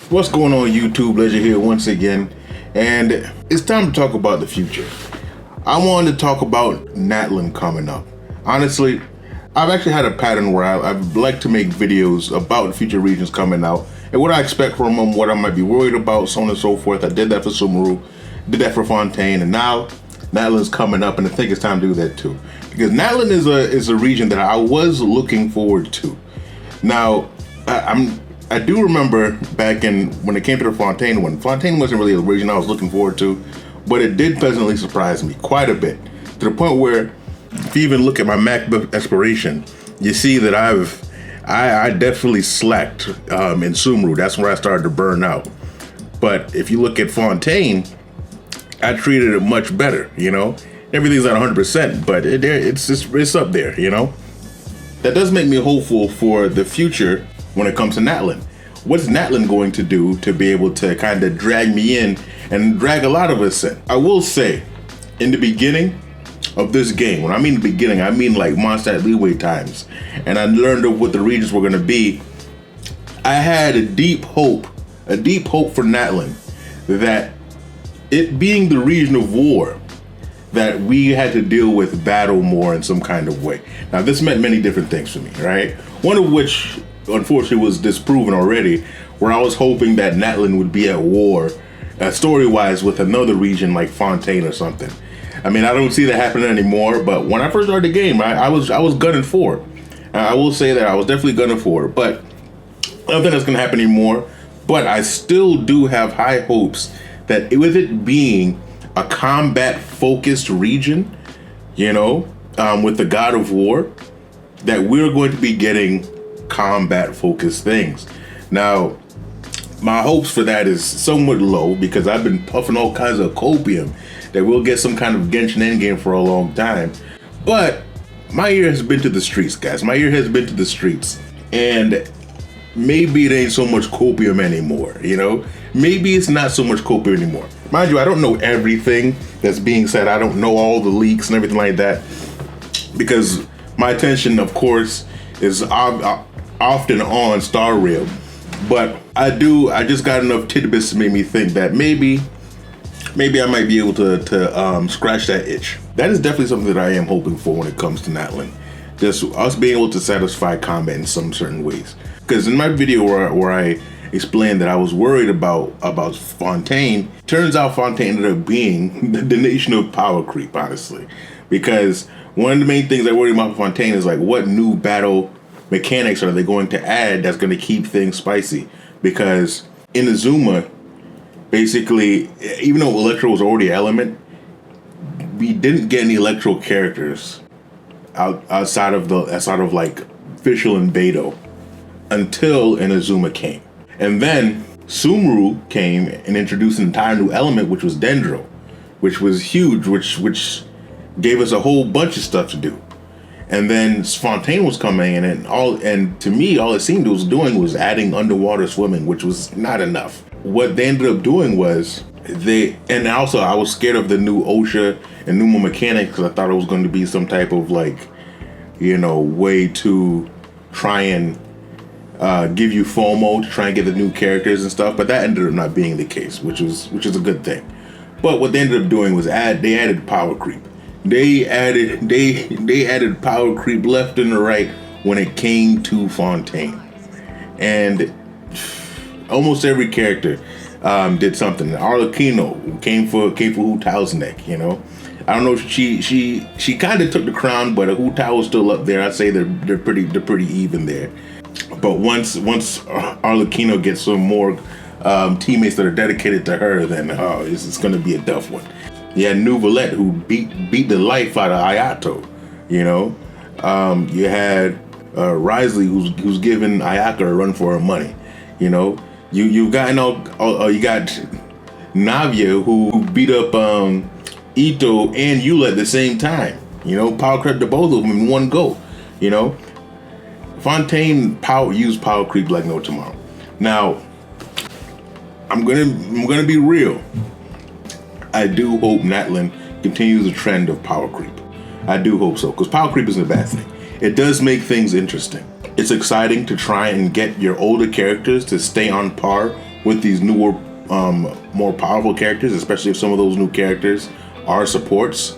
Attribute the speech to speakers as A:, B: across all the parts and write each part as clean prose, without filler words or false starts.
A: What's going on, YouTube? Ledger here once again, and it's time to talk about the future. I wanted to talk about Natlan coming up. Honestly, I've actually had a pattern where I'd like to make videos about future regions coming out and what I expect from them, what I might be worried about, so on and so forth. I did that for Sumeru, did that for Fontaine, and now Natlan's coming up, and I think it's time to do that too. Because Natlan is a region that I was looking forward to. Now, I do remember back when it came to the Fontaine one. Fontaine wasn't really a region I was looking forward to, but it did pleasantly surprise me quite a bit, to the point where if you even look at my MacBook exploration, you see that I definitely slacked in Sumeru. That's where I started to burn out. But if you look at Fontaine, I treated it much better. You know, everything's not 100%, but it's up there. You know, that does make me hopeful for the future when it comes to Natlan. What's Natlan going to do to be able to kind of drag me in and drag a lot of us in? I will say, in the beginning of this game, when I mean the beginning, I mean like Mondstadt Leeway times, and I learned of what the regions were going to be, I had a deep hope for Natlan, that it being the region of war, that we had to deal with battle more in some kind of way. Now, this meant many different things for me, right? One of which, unfortunately, was disproven already, where I was hoping that Natlan would be at war, story-wise, with another region like Fontaine or something. I mean, I don't see that happening anymore, but when I first started the game, I was gunning for it. I will say that I was definitely gunning for it, but I don't think that's going to happen anymore. But I still do have high hopes that with it being a combat-focused region, you know, with the God of War, that we're going to be getting combat-focused things. Now, my hopes for that is somewhat low because I've been puffing all kinds of copium that we'll get some kind of Genshin endgame for a long time. But my ear has been to the streets, guys. My ear has been to the streets. And maybe it ain't so much copium anymore, you know? Maybe it's not so much copium anymore. Mind you, I don't know everything that's being said. I don't know all the leaks and everything like that, because my attention, of course, is often on Star Rail. But I just got enough tidbits to make me think that maybe I might be able to scratch that itch. That is definitely something that I am hoping for when it comes to Natlan. Just us being able to satisfy combat in some certain ways. Because in my video where I explained that I was worried about Fontaine, turns out Fontaine ended up being the nation of power creep, honestly. Because one of the main things I worry about Fontaine is like, what new battle mechanics are they going to add that's going to keep things spicy? Because in Azuma, basically, even though Electro was already an element, we didn't get any Electro characters outside of like Fischl and Beidou until Inazuma came. And then Sumeru came and introduced an entire new element, which was Dendro, which was huge, which gave us a whole bunch of stuff to do. And then Fontaine was coming in, and to me, all it seemed it was doing was adding underwater swimming, which was not enough. What they ended up doing was and also I was scared of the new OSHA and Numa mechanic, because I thought it was going to be some type of like, you know, way to try and give you FOMO to try and get the new characters and stuff. But that ended up not being the case, which is a good thing. But what they ended up doing was they added power creep. They added power creep left and right when it came to Fontaine, and almost every character did something. Arlecchino came for Hu Tao's neck. You know, I don't know if she kind of took the crown, but Hu Tao was still up there. I'd say they're pretty even there. But once Arlecchino gets some more teammates that are dedicated to her, then it's going to be a tough one. You had Nuvolette, who beat the life out of Ayato, you know. You had Risley, who's giving Ayaka a run for her money, you know. You got Navia, who beat up Ito and Eula at the same time, you know. Power crept to both of them in one go, you know. Fontaine used power creep like no tomorrow. Now, I'm gonna be real. I do hope Natlan continues the trend of power creep. I do hope so, because power creep isn't a bad thing. It does make things interesting. It's exciting to try and get your older characters to stay on par with these newer, more powerful characters, especially if some of those new characters are supports.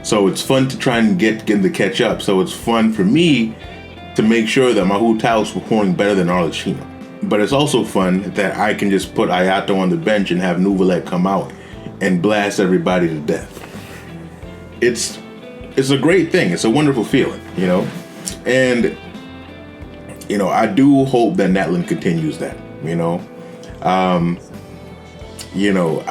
A: So it's fun to try and get them to catch up. So it's fun for me to make sure that my Hu Tao is performing better than Arlecchino. But it's also fun that I can just put Ayato on the bench and have Nuvalet come out and blast everybody to death. It's a great thing. It's a wonderful feeling, you know? And, you know, I do hope that Natlan continues that, you know? You know,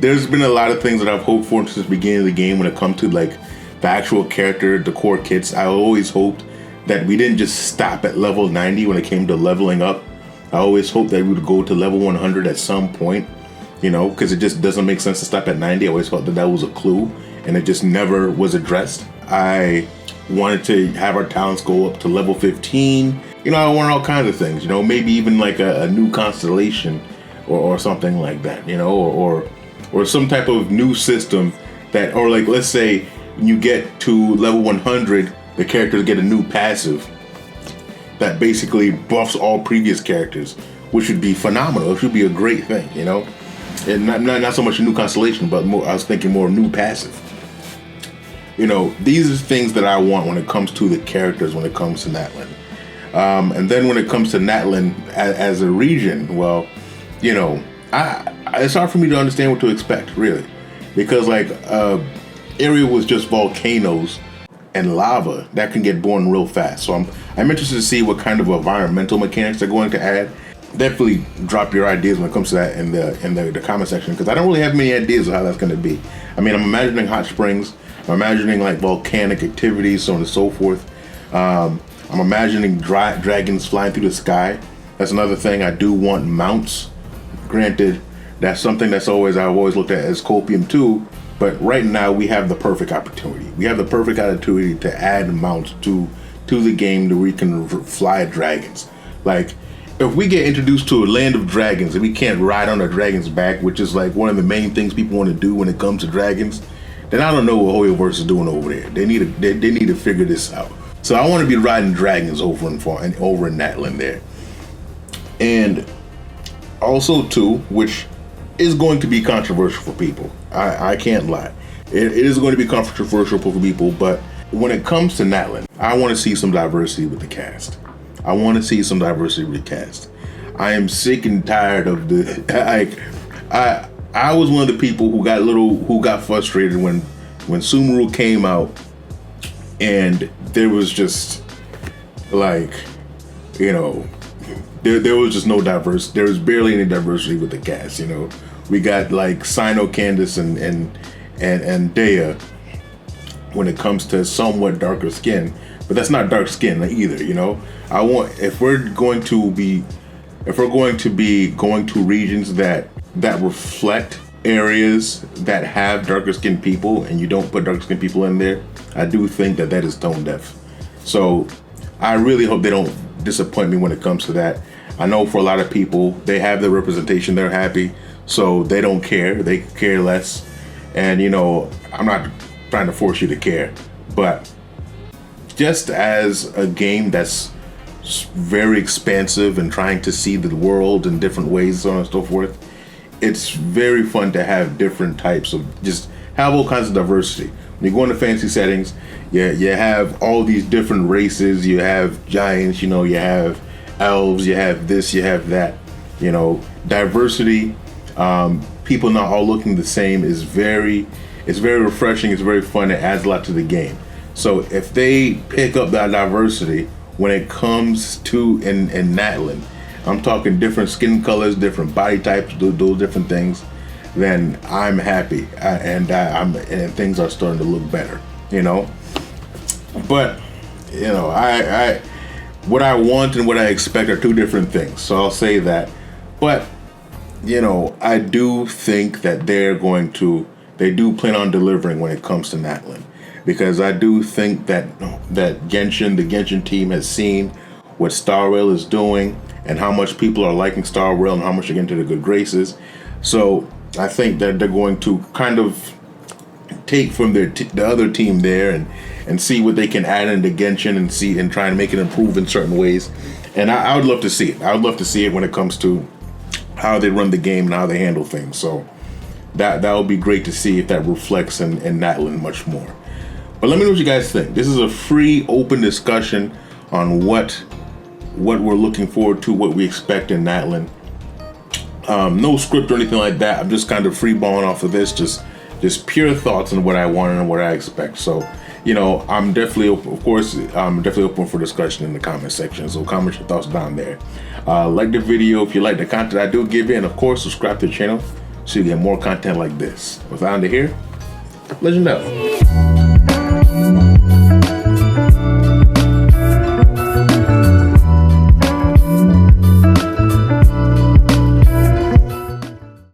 A: there's been a lot of things that I've hoped for since the beginning of the game when it comes to like the actual character, the core kits. I always hoped that we didn't just stop at level 90 when it came to leveling up. I always hoped that we would go to level 100 at some point, you know, because it just doesn't make sense to stop at 90. I always thought that was a clue, and it just never was addressed. I wanted to have our talents go up to level 15. You know, I want all kinds of things, you know, maybe even like a new constellation or something like that, you know, or some type of new system that, or like, let's say you get to level 100, the characters get a new passive that basically buffs all previous characters, which would be phenomenal. It should be a great thing, you know? And not so much a new constellation, but more, I was thinking more new passive. You know, these are things that I want when it comes to the characters, when it comes to Natlan. And then when it comes to Natlan as a region, well, you know, it's hard for me to understand what to expect, really. Because like, area was just volcanoes and lava that can get born real fast. So I'm interested to see what kind of environmental mechanics they're going to add. Definitely drop your ideas when it comes to that in the comment section, because I don't really have many ideas of how that's going to be. I mean, I'm imagining hot springs. I'm imagining like volcanic activities, so on and so forth. I'm imagining dragons flying through the sky. That's another thing. I do want mounts. Granted, that's something I've always looked at as copium too. But right now we have the perfect opportunity. We have the perfect opportunity to add mounts to the game to where we can fly dragons. Like, if we get introduced to a land of dragons and we can't ride on a dragon's back, which is like one of the main things people want to do when it comes to dragons, then I don't know what Hoyoverse is doing over there. They need to figure this out. So I want to be riding dragons over in Natlan there. And also too, which is going to be controversial for people. I can't lie. It is going to be controversial for people, but when it comes to Natlan, I want to see some diversity with the cast. I want to see some diversity with the cast. I am sick and tired of I was one of the people who got frustrated when Sumeru came out and there was just like, you know, there was just no diversity. There was barely any diversity with the cast, you know. We got like Sino, Candace, and Dea when it comes to somewhat darker skin, but that's not dark skin either, you know. If we're going to be going to regions that reflect areas that have darker skinned people, and you don't put darker skinned people in there, I do think that is tone deaf. So I really hope they don't disappoint me when it comes to that. I know for a lot of people, they have their representation, they're happy, so they don't care, they care less. And you know, I'm not trying to force you to care, but just as a game that's very expansive and trying to see the world in different ways, so on and so forth, it's very fun to have different types of, just have all kinds of diversity. When you go into fantasy settings, you have all these different races, you have giants, you know, you have elves, you have this, you have that, you know, diversity, people not all looking the same it's very refreshing, it's very fun, it adds a lot to the game. So if they pick up that diversity when it comes to in Natlan, I'm talking different skin colors, different body types, those different things, then I'm happy, and things are starting to look better, you know. But you know, I what I want and what I expect are two different things. So I'll say that. But you know, I do think that they do plan on delivering when it comes to Natlan, because I do think that the Genshin team has seen what Star Rail is doing and how much people are liking Star Rail and how much they're getting to the good graces. So I think that they're going to kind of take from the other team there and see what they can add into Genshin and try and make it improve in certain ways. And I would love to see it. I would love to see it when it comes to how they run the game and how they handle things. So that would be great to see if that reflects in Natlan much more. But let me know what you guys think. This is a free, open discussion on what we're looking forward to, what we expect in Natlan. No script or anything like that. I'm just kind of free balling off of this, just pure thoughts on what I want and what I expect. So, you know, I'm definitely open, of course, I'm definitely open for discussion in the comment section. So comment your thoughts down there. Like the video if you like the content I do give you, and of course, subscribe to the channel so you get more content like this. Without it here, legend out.